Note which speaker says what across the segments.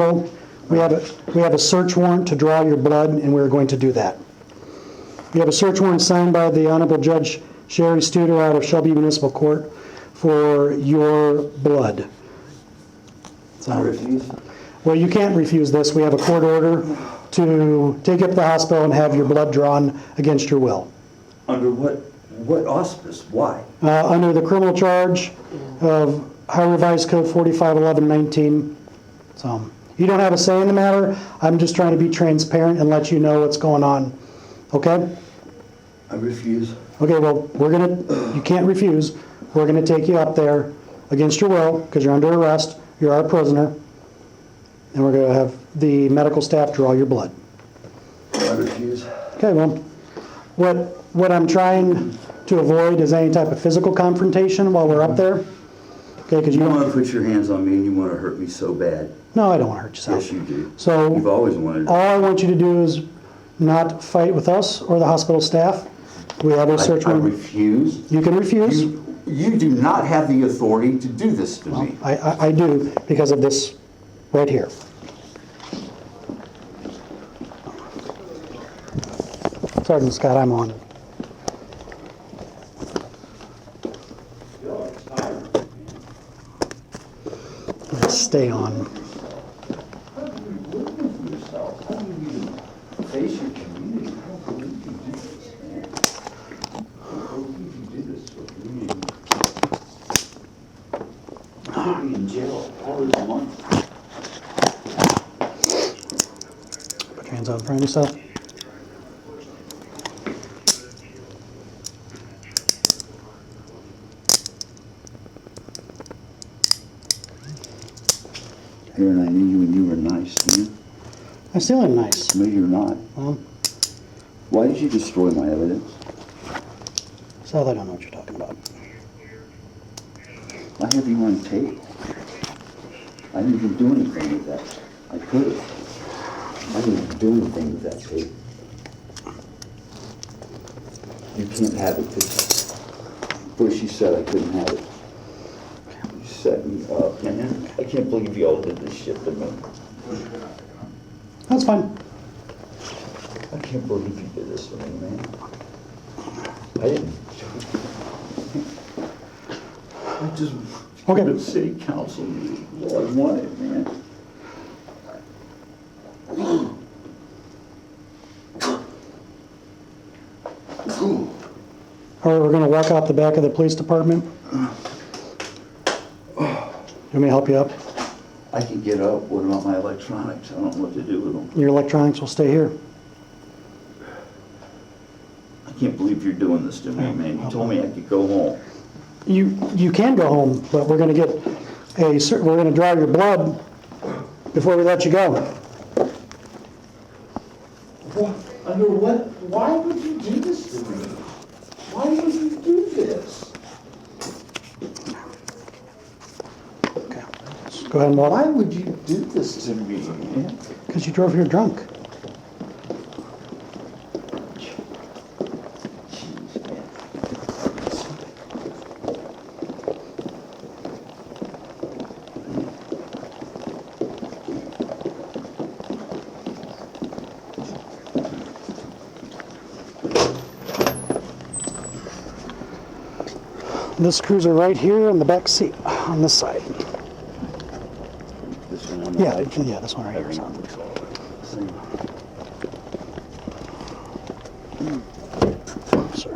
Speaker 1: We have a search warrant to draw your blood, and we're going to do that. We have a search warrant signed by the Honorable Judge Sherry Studer out of Shelby Municipal Court for your blood. So,
Speaker 2: I refuse.
Speaker 1: well, you can't refuse this. We have a court order to take you up to the hospital and have your blood drawn against your will.
Speaker 2: Under what auspice? Why?
Speaker 1: Under the criminal charge of Ohio Revised Code 451119. So you don't have a say in the matter. I'm just trying to be transparent and let you know what's going on. Okay?
Speaker 2: I refuse.
Speaker 1: Okay, well, you can't refuse. We're gonna take you up there against your will, because you're under arrest, you're our prisoner, and we're gonna have the medical staff draw your blood.
Speaker 2: I refuse.
Speaker 1: Okay, well, what I'm trying to avoid is any type of physical confrontation while we're up there. Okay, because you
Speaker 2: You
Speaker 1: don't.
Speaker 2: want to put your hands on me and you want to hurt me so bad.
Speaker 1: No, I don't want to hurt yourself.
Speaker 2: Yes, you do.
Speaker 1: So
Speaker 2: You've always wanted to.
Speaker 1: all I want you to do is not fight with us or the hospital staff. We have a search
Speaker 2: I
Speaker 1: warrant.
Speaker 2: refuse.
Speaker 1: You can refuse.
Speaker 2: You do not have the authority to do this to me.
Speaker 1: I do because of this right here. Sergeant Scott, I'm on. Let's stay on.
Speaker 2: Face your community. I don't believe you do this, man. I don't believe you do this for community. You put me in jail all this month.
Speaker 1: Put your hands out in front of yourself.
Speaker 2: Aaron, I knew you when you were nice, man.
Speaker 1: I'm still in nice.
Speaker 2: No, you're not.
Speaker 1: Well,
Speaker 2: Why did you destroy my evidence?
Speaker 1: Sal, I don't know what you're talking about.
Speaker 2: I have you on tape. I didn't even do anything with that. I could have. I didn't even do anything with that tape. You can't have it because Bushy said I couldn't have it. You set me up, man. I can't believe you all did this shit to me.
Speaker 1: That's fine.
Speaker 2: I can't believe you did this to me, man. I didn't. I just
Speaker 1: Okay.
Speaker 2: the city council meeting. All I wanted, man.
Speaker 1: All right, we're going to walk out the back of the police department. You want me to help you up?
Speaker 2: I can get up. What about my electronics? I don't know what to do with them.
Speaker 1: Your electronics will stay here.
Speaker 2: I can't believe you're doing this to me, man. You told me I could go home.
Speaker 1: You can go home, but we're going to we're going to draw your blood before we let you go.
Speaker 2: What? Under what? Why would you do this to me? Why would you do this?
Speaker 1: Okay, let's go ahead and walk.
Speaker 2: Why would you do this to me, man?
Speaker 1: Because you drove here drunk.
Speaker 2: Jeez, man.
Speaker 1: This cruiser right here in the back seat on this side.
Speaker 2: This one on the
Speaker 1: Yeah,
Speaker 2: right?
Speaker 1: yeah, this one right here.
Speaker 2: Everyone looks all the same.
Speaker 1: Sir.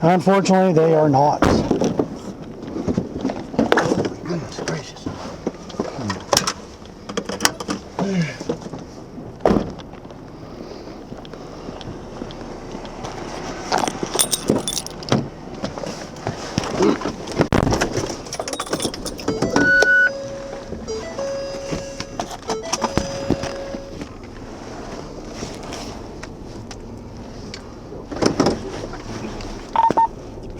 Speaker 1: Unfortunately, they are not.
Speaker 2: Goodness gracious.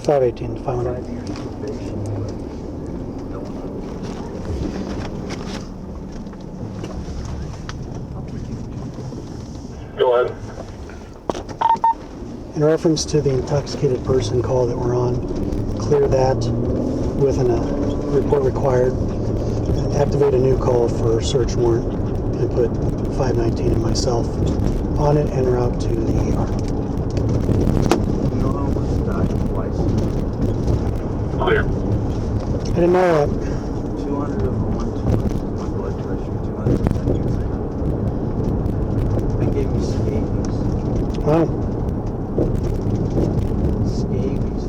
Speaker 1: $518, $500.
Speaker 3: Go ahead.
Speaker 1: In reference to the intoxicated person call that we're on, clear that with a report required, and activate a new call for search warrant, and put 519 and myself on it and route to the ER.
Speaker 3: Clear.
Speaker 1: I didn't know that.
Speaker 4: 200 over 120 blood pressure, 200. They gave me scabies.
Speaker 1: Wow.
Speaker 4: Scabies.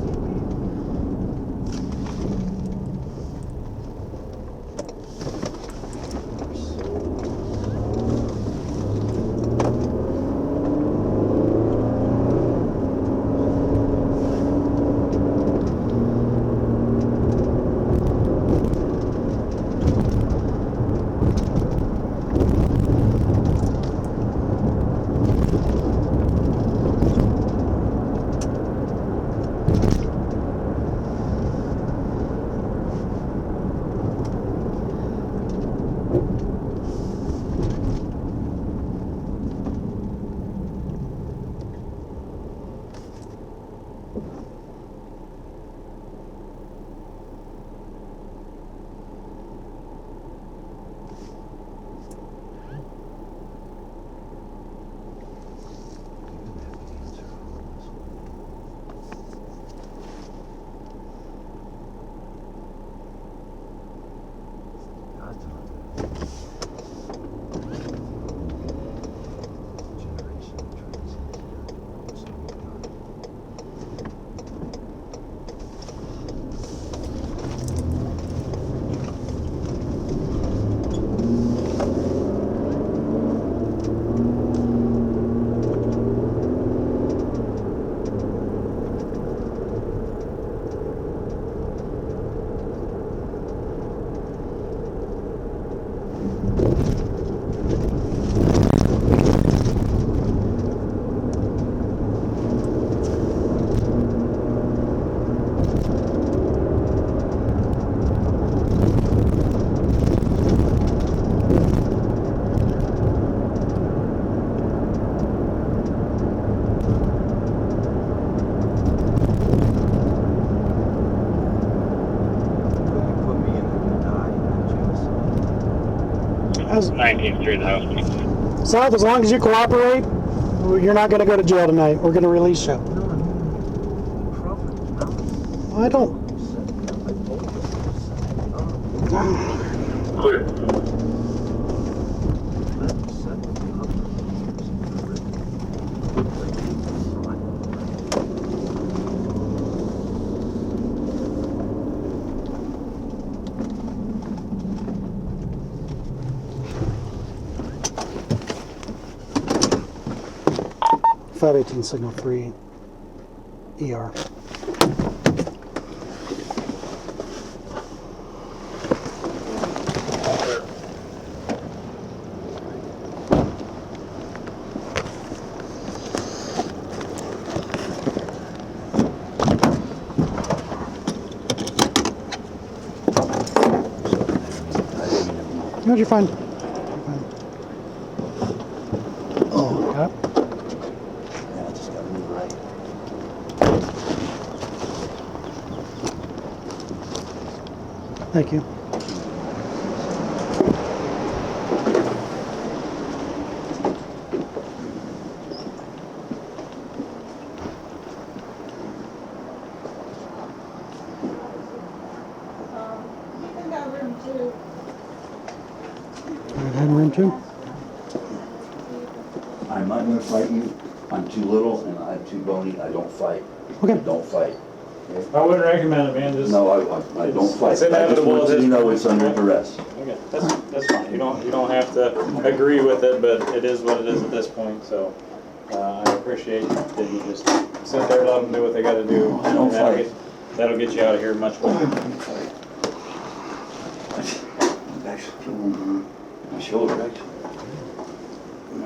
Speaker 1: As,
Speaker 3: 19th Street, the house.
Speaker 1: South, as long as you cooperate, you're not going to go to jail tonight. We're going to release you. I don't.
Speaker 3: Clear.
Speaker 1: .518 signal 3 ER. No, you're fine. You're fine. Oh, got it.
Speaker 2: Yeah, I just gotta move right.
Speaker 1: Thank you.
Speaker 5: You can go room 2.
Speaker 1: Right hand room 2.
Speaker 2: I'm not gonna fight you. I'm too little and I'm too bony. I don't fight.
Speaker 1: Okay.
Speaker 2: I don't fight.
Speaker 6: I wouldn't recommend it, man. Just
Speaker 2: No, I don't fight.
Speaker 6: It's
Speaker 2: I just
Speaker 6: inevitable
Speaker 2: want
Speaker 6: at
Speaker 2: you to
Speaker 6: this
Speaker 2: know
Speaker 6: point.
Speaker 2: it's under duress.
Speaker 6: okay. That's fine. You don't have to agree with it, but it is what it is at this point. So I appreciate that you just sit there, let them do what they got to do.
Speaker 2: I don't
Speaker 6: and
Speaker 2: fight.
Speaker 6: That'll get you out of here much quicker.
Speaker 2: I'm actually feeling my shoulder actually.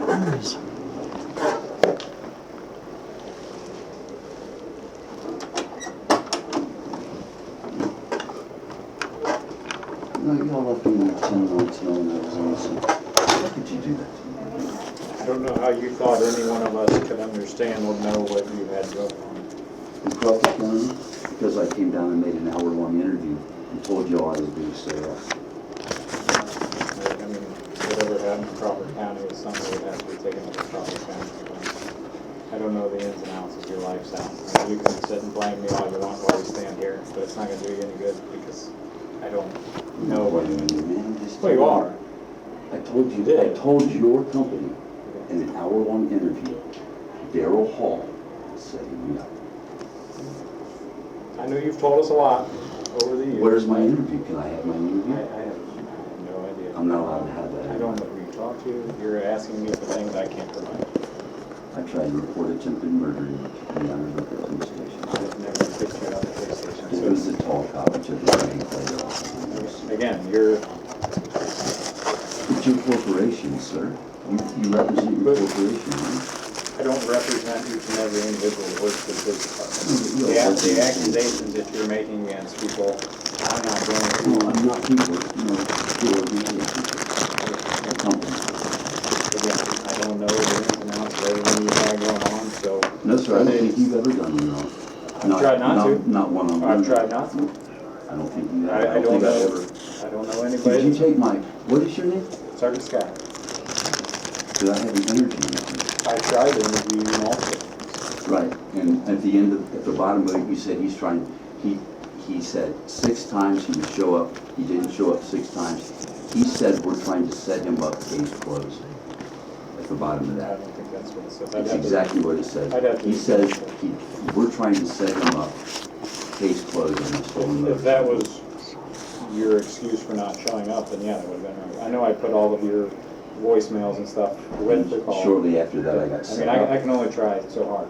Speaker 1: Nice.
Speaker 2: No, y'all left me 10 minutes knowing I was innocent. How could you do that to me?
Speaker 6: don't know how you thought any one of us could understand or know what you had going on.
Speaker 2: In Crawford County, because I came down and made an hour-long interview and told you all I was doing stay up.
Speaker 6: I mean, whatever happened in Crawford County is something that would have to be taken up with Crawford County. I don't know the ins and outs of your lifestyle. I mean, you can sit and blame me all you want while we stand here, but it's not gonna do you any good because I don't know what you're doing.
Speaker 2: Man, just
Speaker 6: Well, you are.
Speaker 2: I told you,
Speaker 6: did.
Speaker 2: I told your company in an hour-long interview, Daryl Hall setting me up.
Speaker 6: I know you've told us a lot over the years.
Speaker 2: Where's my interview? Can I have my
Speaker 6: I
Speaker 2: interview?
Speaker 6: have no idea.
Speaker 2: I'm not allowed to have that.
Speaker 6: I don't know who you talk to. You're asking me for things I can't provide.
Speaker 2: I tried to report attempted murder in the under the police station.
Speaker 6: I've never picked you out of the police station.
Speaker 2: It was the tall cop who took the bank later off.
Speaker 6: So, again, you're,
Speaker 2: It's your corporation, sir. You represent your corporation, right?
Speaker 6: I don't represent each and every individual that works for the police department.
Speaker 2: No,
Speaker 6: The accusations that you're making against people, I'm not going
Speaker 2: No,
Speaker 6: to.
Speaker 2: I'm not people, your organization. A company.
Speaker 6: Again, I don't know the ins and outs of everything you got going on, so.
Speaker 2: No, sir, I don't think you've ever done me wrong.
Speaker 6: I've tried not to.
Speaker 2: Not one-on-one.
Speaker 6: I've tried not to.
Speaker 2: I don't think you have.
Speaker 6: I don't
Speaker 2: think I've
Speaker 6: know.
Speaker 2: ever.
Speaker 6: I don't know
Speaker 2: Did you
Speaker 6: anybody.
Speaker 2: take my, what is your name?
Speaker 6: Sergeant Scott.
Speaker 2: Did I have an interview with
Speaker 6: I tried to interview you multiple.
Speaker 2: you? Right, and at the end of, at the bottom of it, you said he's trying, he said 6 times he would show up, he didn't show up 6 times. He said we're trying to set him up, case closed. At the bottom of
Speaker 6: I
Speaker 2: that.
Speaker 6: don't think that's what it says.
Speaker 2: That's exactly what it said.
Speaker 6: I'd have to-
Speaker 2: He says, we're trying to set him up, case closed on the stolen motor.
Speaker 6: If that was your excuse for not showing up, then yeah, that would have been right. I know I put all of your voicemails and stuff with the call.
Speaker 2: Shortly after that, I got
Speaker 6: I
Speaker 2: set
Speaker 6: mean,
Speaker 2: up.
Speaker 6: I can only try so hard.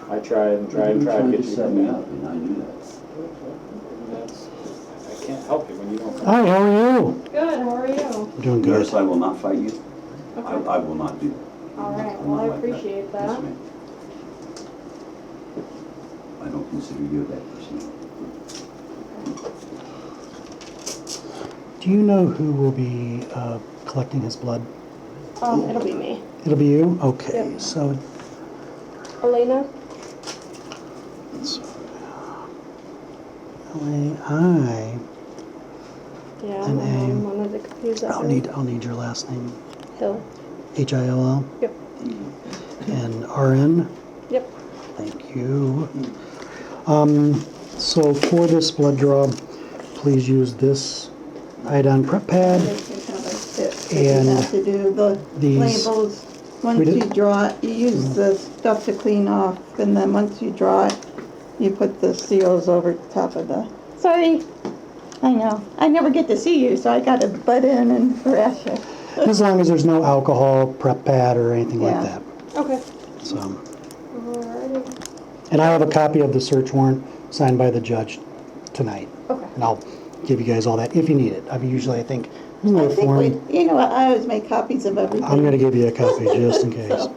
Speaker 6: I tried and tried and
Speaker 2: You
Speaker 6: tried to get
Speaker 2: to
Speaker 6: you to
Speaker 2: set
Speaker 6: come
Speaker 2: me
Speaker 6: in.
Speaker 2: up, and I knew that.
Speaker 6: That's, I can't help you when you don't come.
Speaker 1: Hi, how are you?
Speaker 5: Good, how are you?
Speaker 1: Doing good.
Speaker 2: Notice I will not fight you. I
Speaker 5: Okay,
Speaker 2: will not do.
Speaker 5: all right,
Speaker 2: I'm
Speaker 5: well,
Speaker 2: not
Speaker 5: I
Speaker 2: like that.
Speaker 5: appreciate
Speaker 2: Yes,
Speaker 5: that.
Speaker 2: ma'am. I don't consider you a bad person.
Speaker 1: Do you know who will be collecting his blood?
Speaker 5: It'll be me.
Speaker 1: It'll be you? Okay,
Speaker 5: Yep.
Speaker 1: so
Speaker 5: Elena?
Speaker 1: L-A-I.
Speaker 5: Yeah,
Speaker 1: And
Speaker 5: my
Speaker 1: A.
Speaker 5: mom wanted to confuse that.
Speaker 1: I'll need your last name.
Speaker 5: Hill.
Speaker 1: H-I-L-L?
Speaker 5: Yep.
Speaker 1: And R-N?
Speaker 5: Yep.
Speaker 1: Thank you. So for this blood draw, please use this iodine prep pad.
Speaker 7: And you have to do the
Speaker 1: these-
Speaker 7: labels. Once
Speaker 1: we did-
Speaker 7: you draw it, you use the stuff to clean off, and then once you draw it, you put the seals over the top of the, sorry, I know, I never get to see you, so I gotta butt in and harass you.
Speaker 1: As long as there's no alcohol, prep pad, or anything like
Speaker 7: Yeah.
Speaker 1: that.
Speaker 5: Okay.
Speaker 1: So,
Speaker 5: Alrighty.
Speaker 1: and I have a copy of the search warrant signed by the judge tonight.
Speaker 5: Okay.
Speaker 1: And I'll give you guys all that if you need it. I mean, usually I think, isn't
Speaker 7: I
Speaker 1: there a
Speaker 7: think
Speaker 1: form?
Speaker 7: you know what, I always make copies of everything.
Speaker 1: I'm gonna give you a copy just in case.
Speaker 7: So,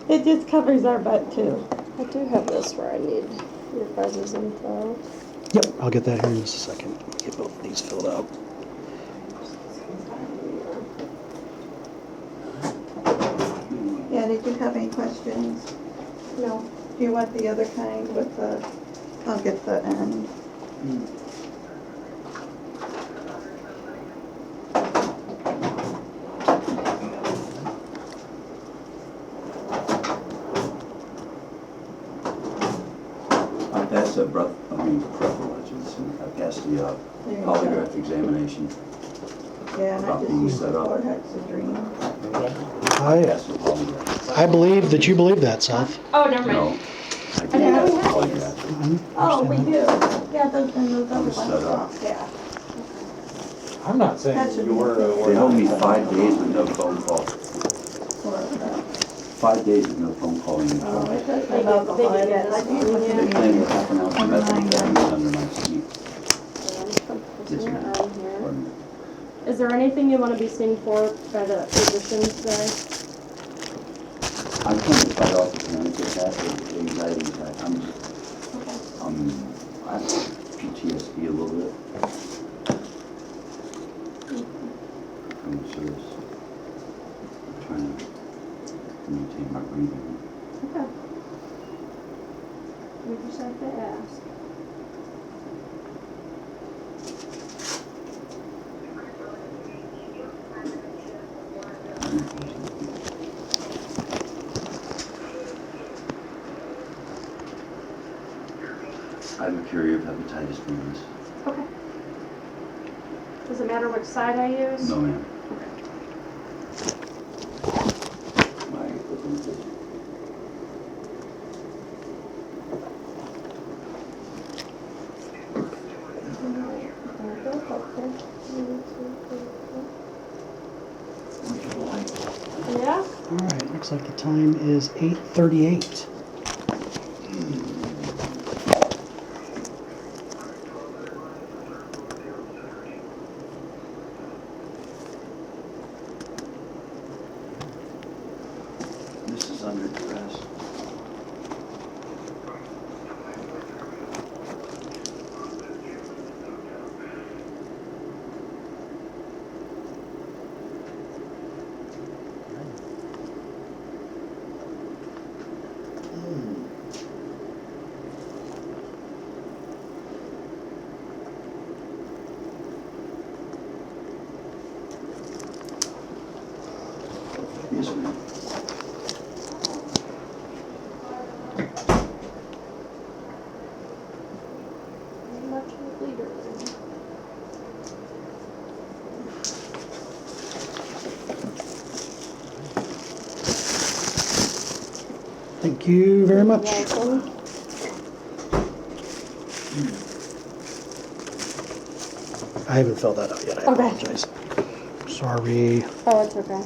Speaker 7: it just covers our butt too.
Speaker 5: I do have this where I need your guys' info.
Speaker 1: Yep, I'll get that here in just a second. Get both of these filled out.
Speaker 7: Yeah, did you have any questions?
Speaker 5: No.
Speaker 7: Do you want the other kind with the, I'll get the end.
Speaker 2: I passed the preference, and I passed the
Speaker 7: There you
Speaker 2: polygraph examination.
Speaker 7: Yeah, and I
Speaker 2: About
Speaker 7: just
Speaker 2: being
Speaker 7: used the
Speaker 2: set up.
Speaker 7: chlorhexidrine.
Speaker 1: I
Speaker 2: Passed the polygraph.
Speaker 1: I believe that you believe that, Seth.
Speaker 5: Oh, never mind.
Speaker 2: No, I did
Speaker 7: Yeah.
Speaker 2: pass the polygraph.
Speaker 7: Oh, we do. Yeah, those, and those other
Speaker 2: was
Speaker 7: ones.
Speaker 2: set up.
Speaker 7: Yeah.
Speaker 6: I'm not saying
Speaker 7: That's
Speaker 6: you were.
Speaker 2: They held me 5 days with no phone call.
Speaker 7: For,
Speaker 2: 5 days with no phone calling.
Speaker 7: oh,
Speaker 2: They
Speaker 7: it does have alcohol in it. I do put the
Speaker 2: claimed a half an ounce of
Speaker 7: 29
Speaker 2: methamphetamine under my seat. Yes,
Speaker 5: Your
Speaker 2: ma'am.
Speaker 5: arm here.
Speaker 2: Pardon me.
Speaker 5: Is there anything you want to be seen for by the physician today?
Speaker 2: I'm trying to fight off the panic attack, the anxiety attack. I have PTSD a little bit. I'm serious. I'm trying to think my breathing.
Speaker 5: Okay. We just have to ask.
Speaker 2: I have a carrier of hepatitis B.
Speaker 5: Okay. Does it matter which side I use?
Speaker 2: No, ma'am.
Speaker 5: Okay.
Speaker 2: My
Speaker 5: Yeah?
Speaker 1: All right, looks like the time is 8:38.
Speaker 2: This is under duress. Yes, ma'am.
Speaker 5: Much leader.
Speaker 1: Thank you very much.
Speaker 5: Welcome.
Speaker 1: I haven't filled that out yet, I
Speaker 5: Okay.
Speaker 1: apologize. Sorry.
Speaker 5: Oh, it's okay.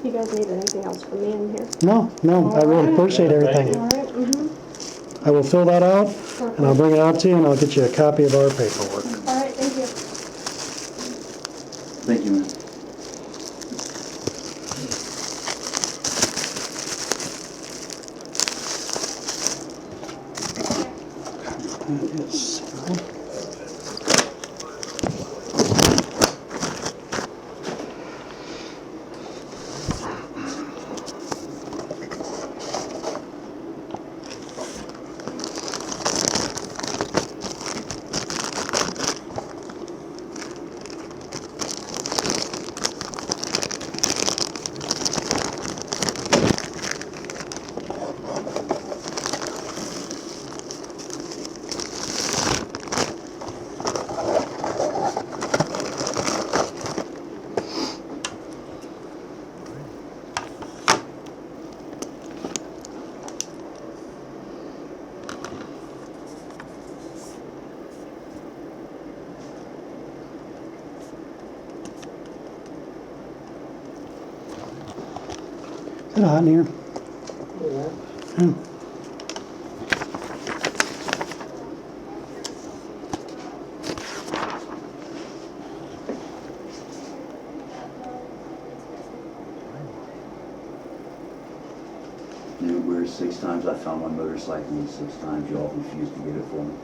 Speaker 5: You guys need anything else from me in here?
Speaker 1: No, I really appreciate everything.
Speaker 5: All right,
Speaker 1: I will fill that out, and I'll bring it out to you, and I'll get you a copy of our paperwork.
Speaker 5: All right, thank you.
Speaker 2: Thank you, ma'am.
Speaker 1: That is Sarah. Is it hot in here? Yeah.
Speaker 2: Knew where 6 times I found my motorcycle, and 6 times you all refused to get it for me.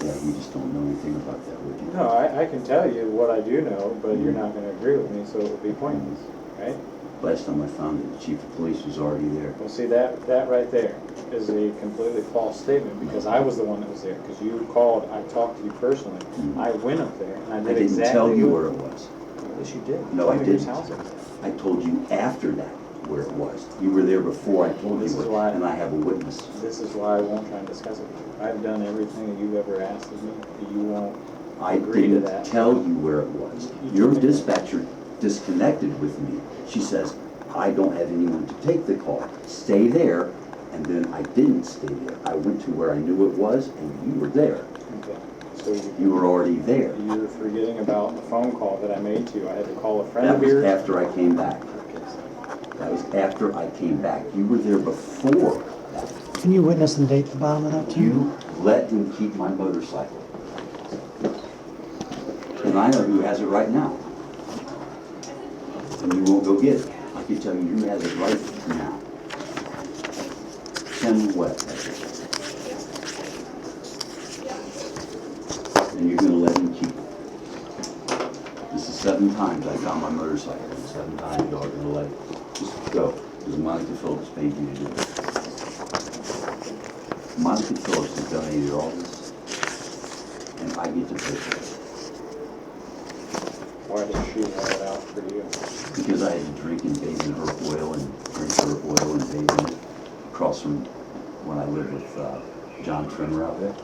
Speaker 2: Yeah, you just don't know anything about that, would you?
Speaker 6: No, I can tell you what I do know, but you're not gonna agree with me, so it would be pointless, right?
Speaker 2: Last time I found it, the chief of police was already there.
Speaker 6: Well, see, that right there is a completely false statement, because I was the one that was there, because you called, I talked to you personally. I went up there, and I
Speaker 2: I
Speaker 6: did
Speaker 2: didn't
Speaker 6: exactly.
Speaker 2: tell you
Speaker 6: what-
Speaker 2: where it was.
Speaker 6: Yes, you did.
Speaker 2: No,
Speaker 6: You
Speaker 2: I
Speaker 6: told me whose
Speaker 2: didn't.
Speaker 6: house it was.
Speaker 2: I told you after that where it was. You were there before I told
Speaker 6: This
Speaker 2: you
Speaker 6: is
Speaker 2: where,
Speaker 6: why-
Speaker 2: and I have a witness.
Speaker 6: This is why I won't try and discuss it. I've done everything that you've ever asked of me. You won't
Speaker 2: I
Speaker 6: agree to
Speaker 2: didn't
Speaker 6: that.
Speaker 2: tell you where it was.
Speaker 6: You
Speaker 2: Your
Speaker 6: told me that.
Speaker 2: dispatcher disconnected with me. She says, I don't have anyone to take the call. Stay there. And then I didn't stay there. I went to where I knew it was, and you were there.
Speaker 6: Okay. So
Speaker 2: You were already there.
Speaker 6: you're forgetting about the phone call that I made to you. I had to call a friend
Speaker 2: That
Speaker 6: of
Speaker 2: was
Speaker 6: yours.
Speaker 2: after I came back.
Speaker 6: Okay, so-
Speaker 2: That was after I came back. You were there before that.
Speaker 1: Can you witness and date the bottom of that too?
Speaker 2: You let him keep my motorcycle. And I know who has it right now. And you won't go get it. I can tell you who has it right now. Ken West has it. And you're gonna let him keep it. This is 7 times I found my motorcycle, and 7 times y'all are gonna let it just go. Because Monica Phillips paid you to do it. Monica Phillips has donated all this, and I get to pay for it.
Speaker 6: Why did she have it out for you?
Speaker 2: Because I had to drink and bathe in her oil and drink her oil and bathe in it across from when I lived with John Trimmer out there.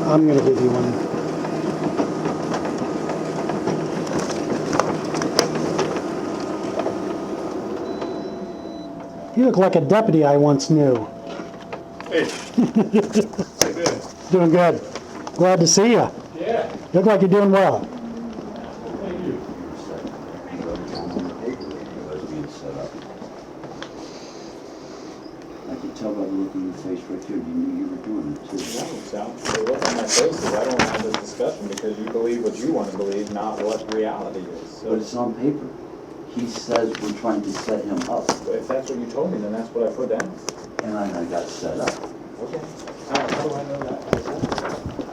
Speaker 1: I'm gonna give you one. You look like a deputy I once knew.
Speaker 6: Hey.
Speaker 1: Doing good. Glad to see you.
Speaker 6: Yeah.
Speaker 1: You look like you're doing well.
Speaker 6: Thank you.
Speaker 2: I could tell by the look on your face right there, you knew you were doing it too.
Speaker 6: So, the look on my face is I don't have this discussion because you believe what you want to believe, not what reality is. So
Speaker 2: But it's on paper. He says we're trying to set him up,
Speaker 6: if that's what you told me, then that's what I put down.
Speaker 2: and I got set up.
Speaker 6: Okay. How do I know that?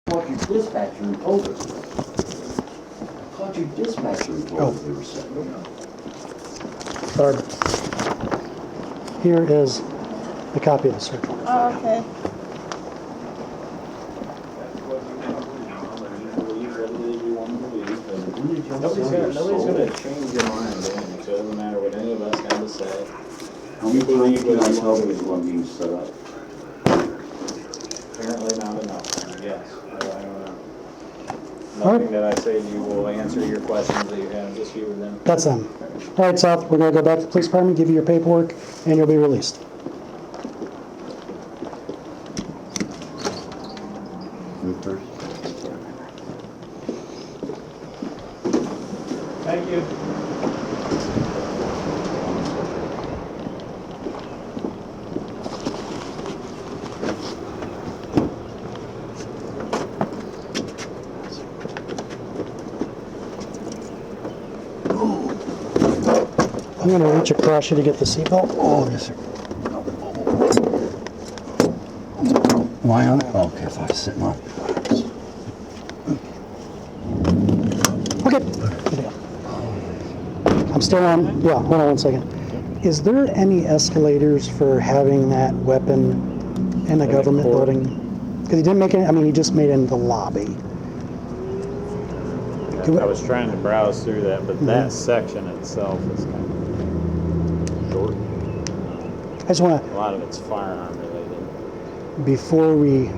Speaker 2: I called your dispatcher and told her. I called your dispatcher and told her they were setting me up.
Speaker 1: Barb, here is the copy of the search warrant.
Speaker 7: Oh, okay.
Speaker 6: Nobody's gonna change your mind, Danny, so it doesn't matter what any of us have to say.
Speaker 2: How many times can I tell you I'm being set up?
Speaker 6: Apparently not enough, yes, I don't know.
Speaker 1: All right.
Speaker 6: Nothing that I say to you will answer your questions that you have, just you and them.
Speaker 1: That's them. All right, Seth, we're gonna go back to the police department, give you your paperwork, and you'll be released.
Speaker 6: Thank you.
Speaker 1: I'm gonna reach across you to get the seatbelt.
Speaker 2: Oh, yes, sir. Why on it? Okay, if I was sitting on it.
Speaker 1: Okay. Good deal. I'm still on, yeah, hold on one second. Is there any escalators for having that weapon in a
Speaker 6: In
Speaker 1: government
Speaker 6: court?
Speaker 1: building? Because he didn't make it, I mean, he just made it in the lobby.
Speaker 6: I was trying to browse through that, but that section itself is kind of short.
Speaker 1: I just want
Speaker 6: A lot of it's firearm related.
Speaker 1: to, before we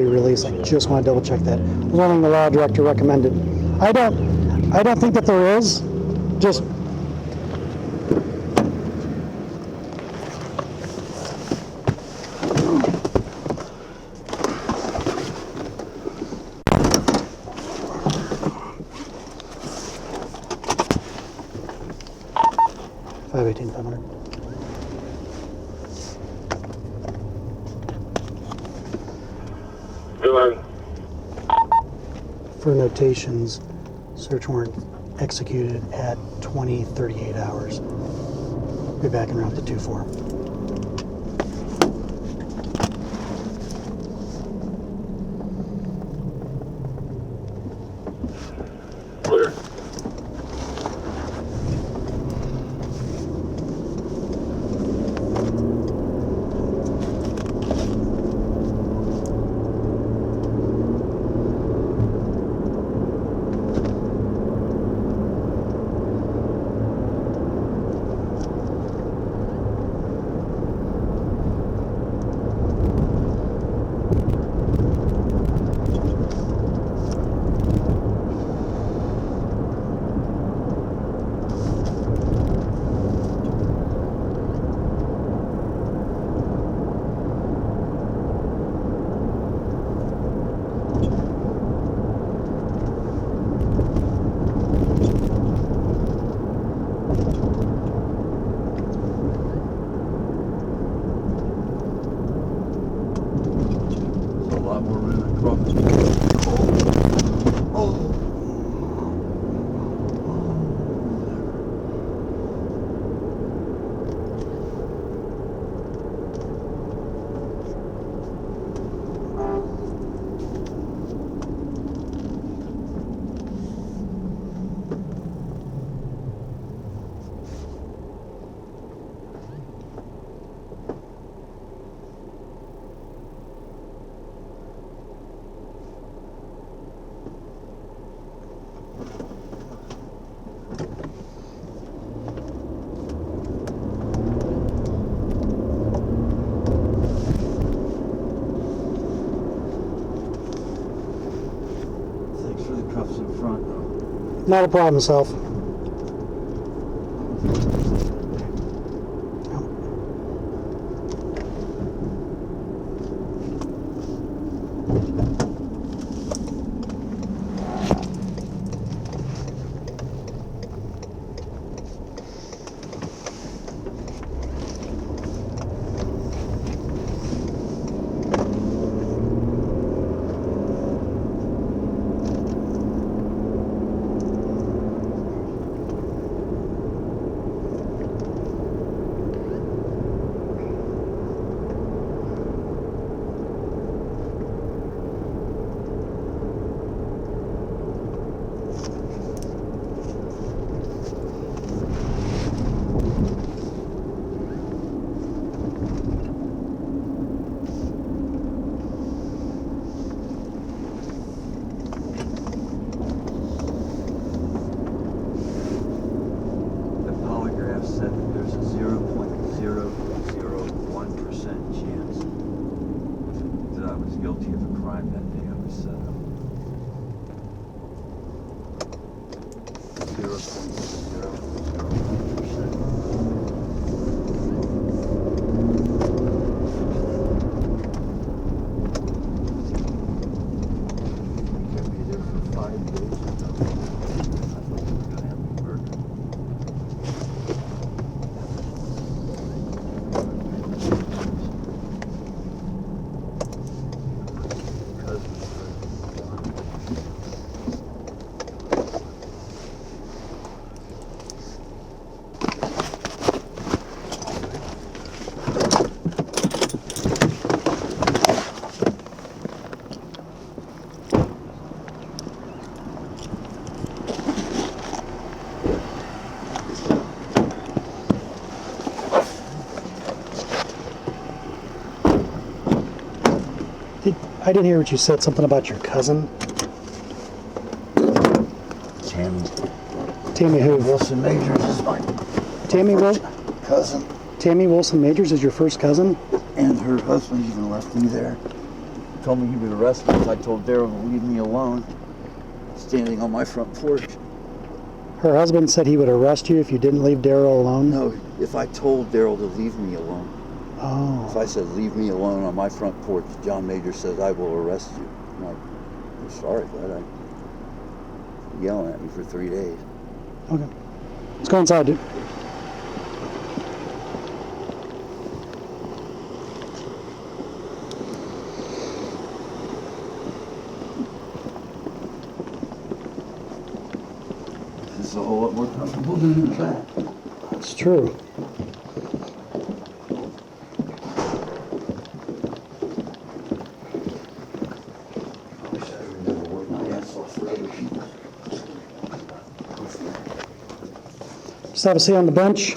Speaker 1: release, I just want to double check that. One thing the law director recommended. I don't think that there is, just, $518,500.
Speaker 3: Go on.
Speaker 1: For notations, search warrant executed at 20:38 hours. Be back in around the 2-4.
Speaker 3: Clear.
Speaker 2: A lot more room in the truck. Thanks for the cuffs in front, though.
Speaker 1: Not a problem, Self.
Speaker 2: The polygraph said that there's a 0.001% chance that I was guilty of a crime that day I was set up. 0.001%. Kept me there for 5 days. I thought they were gonna have me murdered.
Speaker 1: I didn't hear what you said, something about your cousin.
Speaker 8: Tammy
Speaker 1: Tammy who?
Speaker 8: Wilson Majors is my
Speaker 1: Tammy
Speaker 8: cousin,
Speaker 1: Tammy Wilson Majors is your first cousin?
Speaker 8: and her husband even left me there. Told me he would arrest me if I told Daryl to leave me alone, standing on my front porch.
Speaker 1: Her husband said he would arrest you if you didn't leave Daryl alone?
Speaker 8: No, if I told Daryl to leave me alone. If
Speaker 1: Oh.
Speaker 8: I said, leave me alone on my front porch, John Major says, I will arrest you. I'm like, I'm sorry, bud. Yelling at me for 3 days.
Speaker 1: Okay. Let's go inside, dude.
Speaker 8: This is a whole lot more comfortable than in the back.
Speaker 1: It's true.
Speaker 8: I wish I would never worked my ass off for other people.
Speaker 1: Just have a seat on the bench.